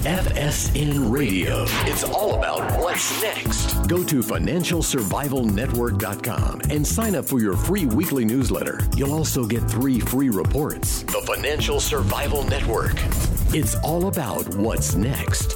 FSN Radio. It's all about what's next. Go to financialsurvivalnetwork.com and sign up for your free weekly newsletter. You'll also get 3 free reports. The Financial Survival Network. It's all about what's next.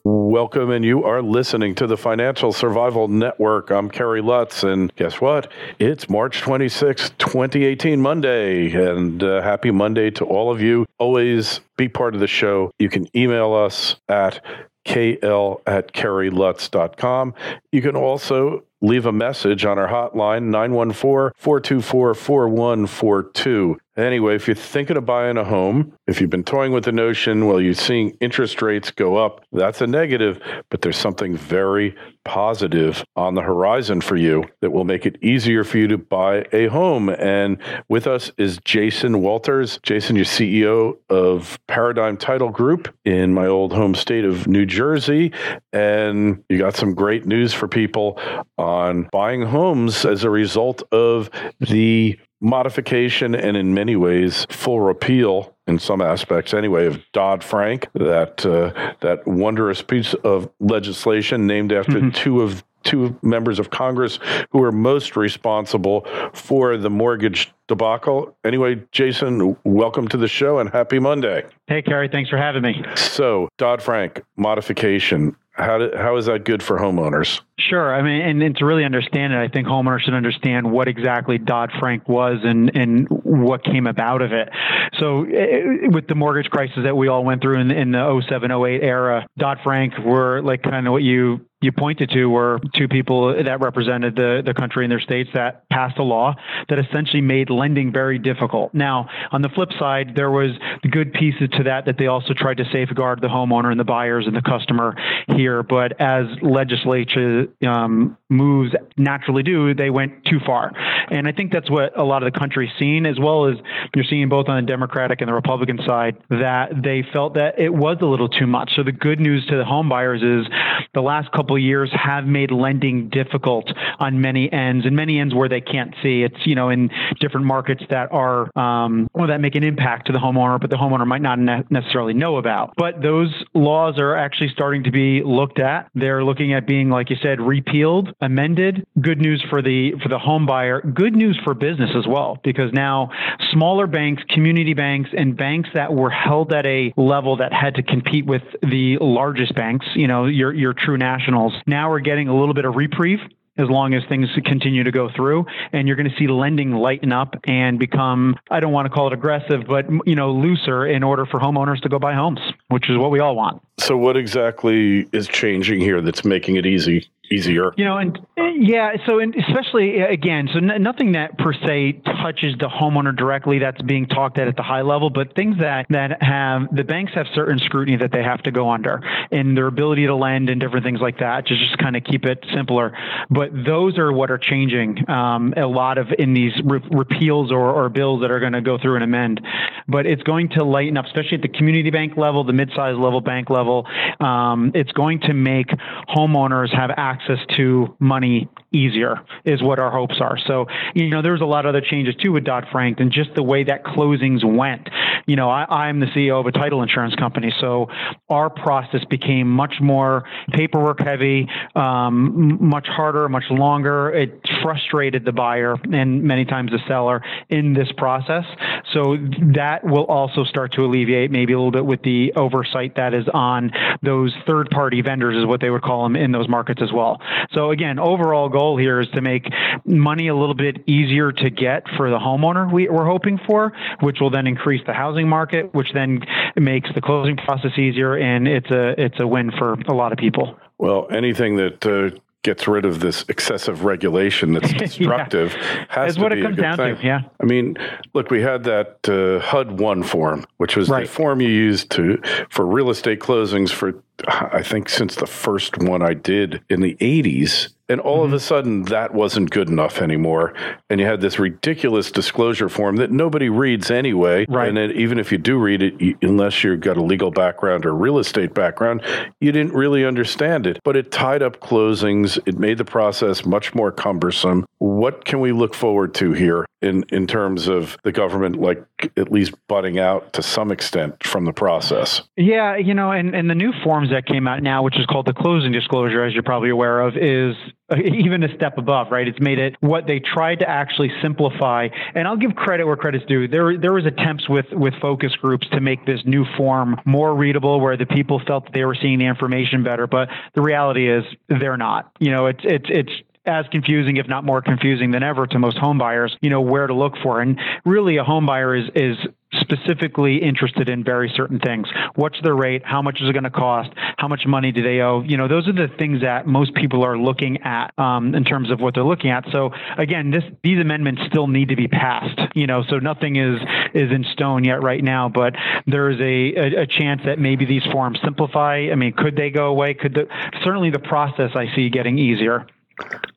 Welcome, and you are listening to the Financial Survival Network. I'm Kerry Lutz, and guess what? It's March 26, 2018, Monday, and happy Monday to all of you. Always be part of the show. You can email us at kl@kerrylutz.com. You can also leave a message on our hotline, 914-424-4142. Anyway, if you're thinking of buying a home, if you've been toying with the notion, well, you're seeing interest rates go up, that's a negative, but there's something very positive on the horizon for you that will make it easier for you to buy a home. And with us is Jason Walters. Jason, you're CEO of Paradigm Title Group in my old home state of New Jersey. And you got some great news for people on buying homes as a result of the modification and in many ways full repeal in some aspects anyway of Dodd Frank, that wondrous piece of legislation named after two members of Congress who are most responsible for the mortgage debacle. Anyway, Jason, welcome to the show and happy Monday. Hey, Kerry, thanks for having me. So, Dodd Frank modification. How is that good for homeowners? Sure. I mean, and to really understand it, I think homeowners should understand what exactly Dodd Frank was and what came about of it. So with the mortgage crisis that we all went through in the 07, 08 era, Dodd Frank were like kind of what you pointed to were two people that represented the country and their states that passed a law that essentially made lending very difficult. Now, on the flip side, there was the good pieces to that they also tried to safeguard the homeowner and the buyers and the customer here. But as legislature moves naturally do, they went too far. And I think that's what a lot of the country's seen, as well as you're seeing both on the Democratic and the Republican side, that they felt that it was a little too much. So the good news to the home buyers is the last couple of years have made lending difficult on many ends, and many ends where they can't see. It's, in different markets that are, that make an impact to the homeowner, but the homeowner might not necessarily know about. But those laws are actually starting to be looked at. They're looking at being, like you said, repealed, amended. Good news for the home buyer. Good news for business as well, because now smaller banks, community banks, and banks that were held at a level that had to compete with the largest banks, your true nationals, now are getting a little bit of reprieve as long as things continue to go through. And you're going to see lending lighten up and become, I don't want to call it aggressive, but, looser in order for homeowners to go buy homes, which is what we all want. So what exactly is changing here that's making it easier? Especially again, so nothing that per se touches the homeowner directly that's being talked at the high level, but things that have, the banks have certain scrutiny that they have to go under and their ability to lend and different things like that to just kind of keep it simpler. But those are what are changing a lot of in these repeals or bills that are going to go through and amend. But it's going to lighten up, especially at the community bank level, the mid-sized level bank level. It's going to make homeowners have access to money easier is what our hopes are. So, there's a lot of other changes too with Dodd-Frank and just the way that closings went. I'm the CEO of a title insurance company, so our process became much more paperwork heavy, much harder, much longer. It frustrated the buyer and many times the seller in this process. So that will also start to alleviate maybe a little bit with the oversight that is on those third-party vendors is what they would call them in those markets as well. So again, overall goal here is to make money a little bit easier to get for the homeowner we're hoping for, which will then increase the housing market, which then makes the closing process easier, and it's a win for a lot of people. Well, anything that gets rid of this excessive regulation that's destructive has to be a good thing. That's what it comes down to, yeah. I mean, look, we had that HUD-1 form, which was the form you used for real estate closings for I think, since the first one I did in the 80s. And all of a sudden, that wasn't good enough anymore. And you had this ridiculous disclosure form that nobody reads anyway. Right. And then even if you do read it, unless you've got a legal background or real estate background, you didn't really understand it. But it tied up closings. It made the process much more cumbersome. What can we look forward to here in terms of the government, like, at least butting out to some extent from the process? Yeah, and the new forms that came out now, which is called the closing disclosure, as you're probably aware of, is even a step above, right? It's made it what they tried to actually simplify. And I'll give credit where credit's due. There was attempts with focus groups to make this new form more readable, where the people felt that they were seeing the information better. But the reality is they're not. It's as confusing, if not more confusing than ever to most home buyers, where to look for. And really, a home buyer is specifically interested in very certain things. What's their rate? How much is it going to cost? How much money do they owe? Those are the things that most people are looking at in terms of what they're looking at. So again, these amendments still need to be passed. So nothing is in stone yet right now, but there is a chance that maybe these forms simplify. I mean, could they go away? Certainly the process I see getting easier.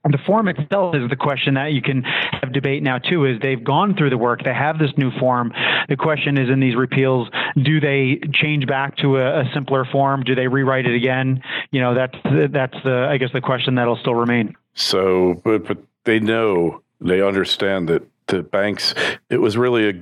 The form itself is the question that you can have debate now too, is they've gone through the work. They have this new form. The question is, in these repeals, do they change back to a simpler form? Do they rewrite it again? That's I guess the question that'll still remain. So, but they understand that the banks, it was really a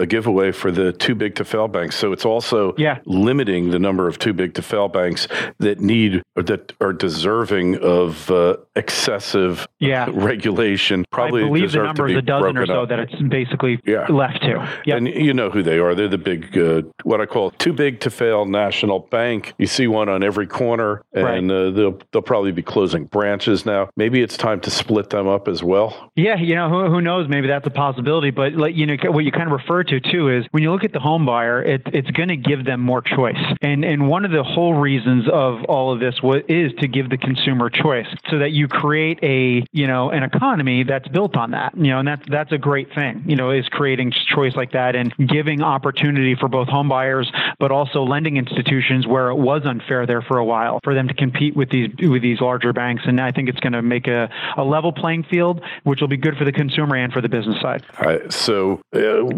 giveaway for the too big to fail banks. So it's also limiting the number of too big to fail banks that are deserving of excessive regulation. Probably I believe the number is a dozen or so up. That it's basically left to. Yep. And you know who they are. They're the big, what I call too big to fail national bank. You see one on every corner, and they'll probably be closing branches now. Maybe it's time to split them up as well. Yeah, who knows? Maybe that's a possibility. But what you kind of refer to too is when you look at the home buyer, it's going to give them more choice. And one of the whole reasons of all of this is to give the consumer choice, so that you create an economy that's built on that. And that's a great thing. Is creating choice like that and giving opportunity for both home buyers, but also lending institutions where it was unfair there for a while for them to compete with these larger banks. And I think it's going to make a level playing field, which will be good for the consumer and for the business side. So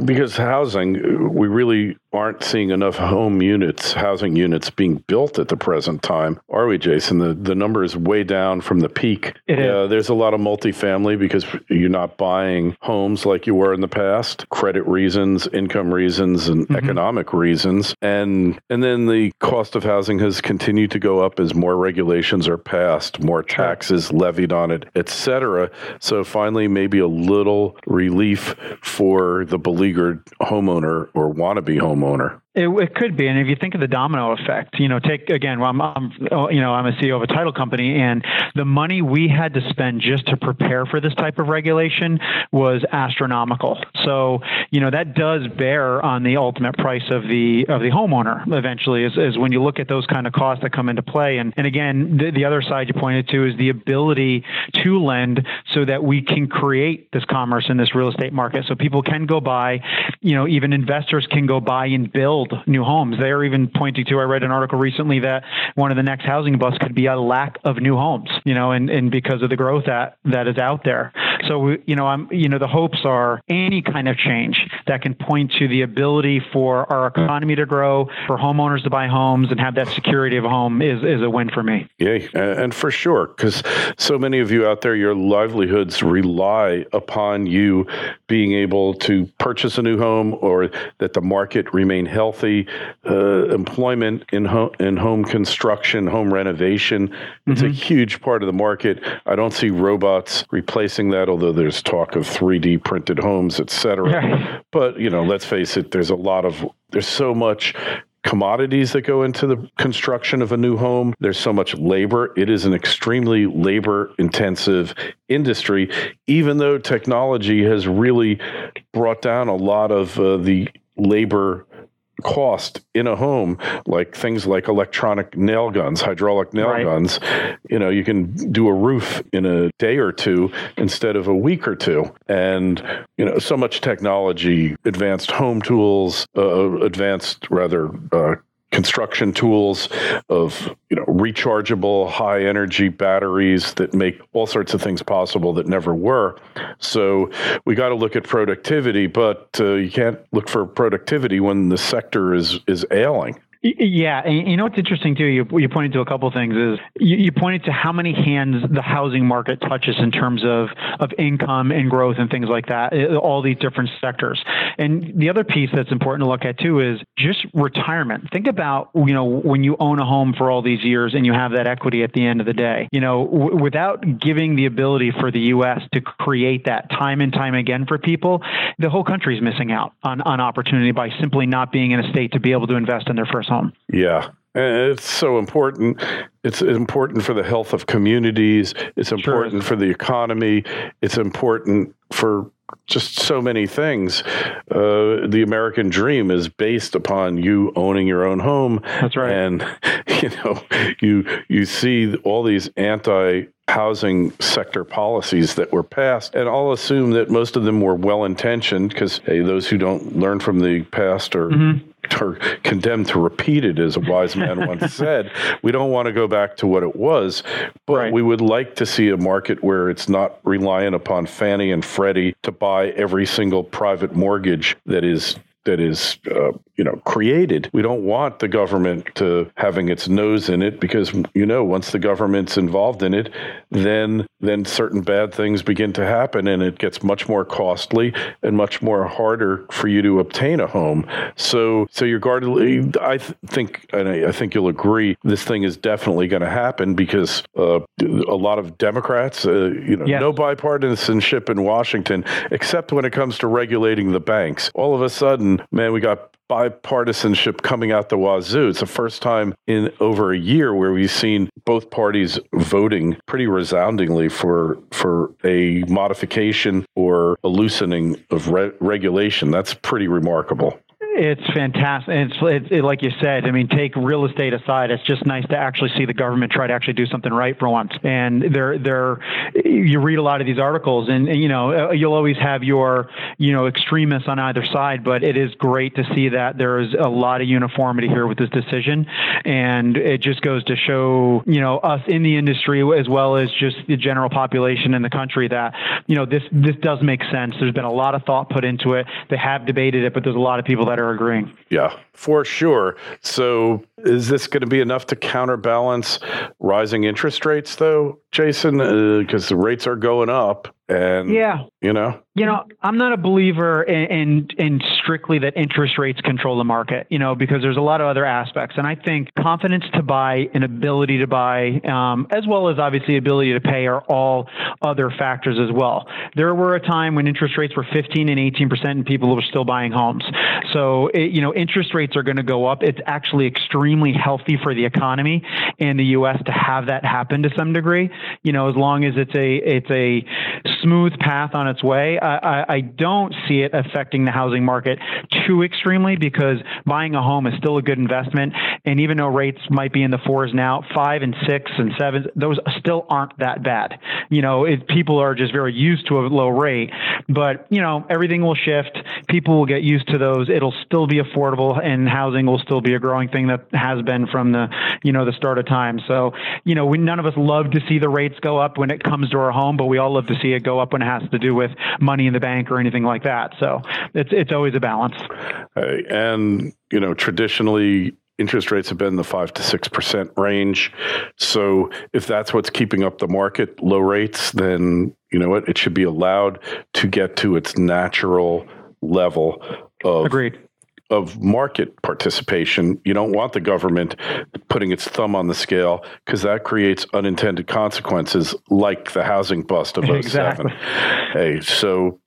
because housing, we really aren't seeing enough housing units being built at the present time, are we, Jason? The number is way down from the peak. There's a lot of multifamily because you're not buying homes like you were in the past. Credit reasons, income reasons, and economic reasons. And then the cost of housing has continued to go up as more regulations are passed, more taxes levied on it, et cetera. So finally, maybe a little relief for the beleaguered homeowner or wannabe homeowner. It could be, and if you think of the domino effect, take again. I'm a CEO of a title company, and the money we had to spend just to prepare for this type of regulation was astronomical. So that does bear on the ultimate price of the homeowner. Eventually, is when you look at those kind of costs that come into play. And again, the other side you pointed to is the ability to lend, so that we can create this commerce in this real estate market. So people can go buy, even investors can go buy and build new homes. They're even pointing to, I read an article recently that one of the next housing busts could be a lack of new homes, and because of the growth that is out there. So, the hopes are any kind of change that can point to the ability for our economy to grow, for homeowners to buy homes and have that security of a home is a win for me. Yeah, and for sure, because so many of you out there, your livelihoods rely upon you being able to purchase a new home, or that the market remain healthy. Employment in home construction, home renovation, it's a huge part of the market. I don't see robots replacing that, although there's talk of 3D printed homes, et cetera. Yeah. But, let's face it, there's so much commodities that go into the construction of a new home. There's so much labor. It is an extremely labor-intensive industry, even though technology has really brought down a lot of the labor cost in a home, like things like electronic nail guns, hydraulic nail guns. You can do a roof in a day or two instead of a week or two. And, so much technology, advanced home tools, construction tools, of rechargeable high energy batteries that make all sorts of things possible that never were. So we got to look at productivity, but you can't look for productivity when the sector is ailing. Yeah, and you know what's interesting too? You pointed to a couple of things. Is you pointed to how many hands the housing market touches in terms of income and growth and things like that. All these different sectors. And the other piece that's important to look at too is just retirement. Think about when you own a home for all these years and you have that equity at the end of the day. Without giving the ability for the U.S. to create that time and time again for people, the whole country is missing out on opportunity by simply not being in a state to be able to invest in their first home. Yeah. It's so important. It's important for the health of communities. It's important for the economy. It's important for just so many things. The American dream is based upon you owning your own home. That's right. And, you see all these anti-housing sector policies that were passed, and I'll assume that most of them were well-intentioned because, hey, those who don't learn from the past are condemned to repeat it, as a wise man once said. We don't want to go back to what it was, but we would like to see a market where it's not reliant upon Fannie and Freddie to buy every single private mortgage that is created. We don't want the government to having its nose in it because, once the government's involved in it, then certain bad things begin to happen and it gets much more costly and much more harder for you to obtain a home. So you're guardedly, I think you'll agree, this thing is definitely going to happen because a lot of Democrats, no bipartisanship in Washington, except when it comes to regulating the banks. All of a sudden, man, we got bipartisanship coming out the wazoo. It's the first time in over a year where we've seen both parties voting pretty resoundingly for a modification or a loosening of regulation. That's pretty remarkable. It's fantastic. It's like you said, take real estate aside, it's just nice to actually see the government try to actually do something right for once. And you read a lot of these articles and you'll always have your, extremists on either side, but it is great to see that there is a lot of uniformity here with this decision. And it just goes to show, us in the industry as well as just the general population in the country that, this does make sense. There's been a lot of thought put into it. They have debated it, but there's a lot of people that are agreeing. Yeah, for sure. So is this going to be enough to counterbalance rising interest rates, though, Jason? Because the rates are going up. And, I'm not a believer in strictly that interest rates control the market, because there's a lot of other aspects. And I think confidence to buy and ability to buy, as well as obviously ability to pay, are all other factors as well. There were a time when interest rates were 15 and 18% and people were still buying homes. So, interest rates are going to go up. It's actually extremely healthy for the economy in the U.S. to have that happen to some degree, as long as it's a smooth path on its way. I don't see it affecting the housing market too extremely because buying a home is still a good investment. And even though rates might be in the 4s now, 5 and 6 and 7, those still aren't that bad. People are just very used to a low rate, but everything will shift. People will get used to those. It'll still be affordable and housing will still be a growing thing that has been from the start of time. So, none of us love to see the rates go up when it comes to our home, but we all love to see it go up when it has to do with money in the bank or anything like that. So it's always a balance. And, traditionally, interest rates have been the 5 to 6% range. So if that's what's keeping up the market, low rates, then it should be allowed to get to its natural level of Agreed. Of market participation. You don't want the government putting its thumb on the scale because that creates unintended consequences like the housing bust of 2007. Exactly. Hey, so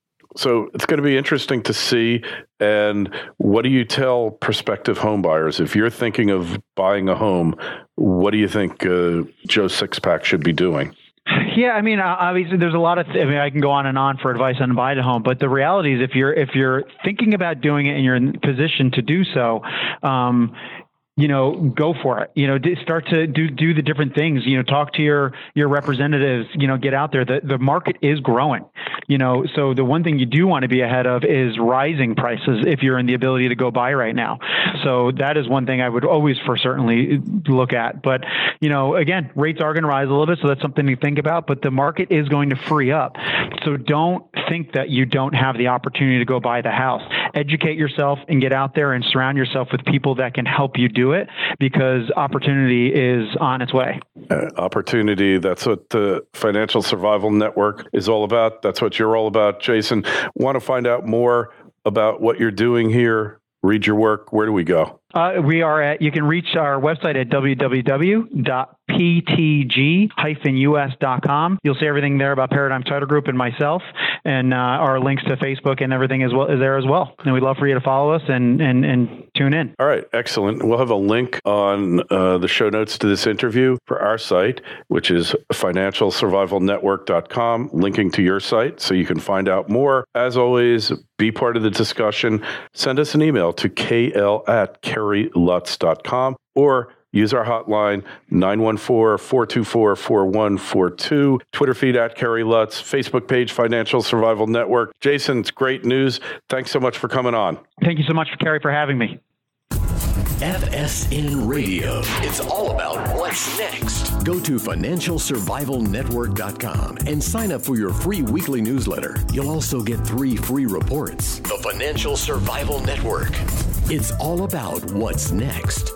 it's going to be interesting to see. And what do you tell prospective home buyers? If you're thinking of buying a home, what do you think Joe Sixpack should be doing? Yeah, obviously there's a lot of, I can go on and on for advice on buying a home, but the reality is if you're thinking about doing it and you're in position to do so, go for it. Start to do the different things. Talk to your representatives. Get out there. The market is growing. So the one thing you do want to be ahead of is rising prices if you're in the ability to go buy right now. So that is one thing I would always for certainly look at. But, again, rates are going to rise a little bit, so that's something to think about. But the market is going to free up. So don't think that you don't have the opportunity to go buy the house. Educate yourself and get out there and surround yourself with people that can help you do it, because opportunity is on its way. Opportunity, that's what the Financial Survival Network is all about. That's what you're all about, Jason. Want to find out more about what you're doing here, read your work, where do we go? You can reach our website at www.ptg-us.com. You'll see everything there about Paradigm Title Group and myself, and our links to Facebook and everything is there as well. And we'd love for you to follow us and tune in. All right, excellent. We'll have a link on the show notes to this interview for our site, which is financialsurvivalnetwork.com, linking to your site so you can find out more. As always, be part of the discussion. Send us an email to kl@kerrylutz.com or use our hotline, 914-424-4142, Twitter feed @KerryLutz, Facebook page, Financial Survival Network. Jason, it's great news. Thanks so much for coming on. Thank you so much, Kerry, for having me. FSN Radio. It's all about what's next. Go to financialsurvivalnetwork.com and sign up for your free weekly newsletter. You'll also get 3 free reports. The Financial Survival Network. It's all about what's next.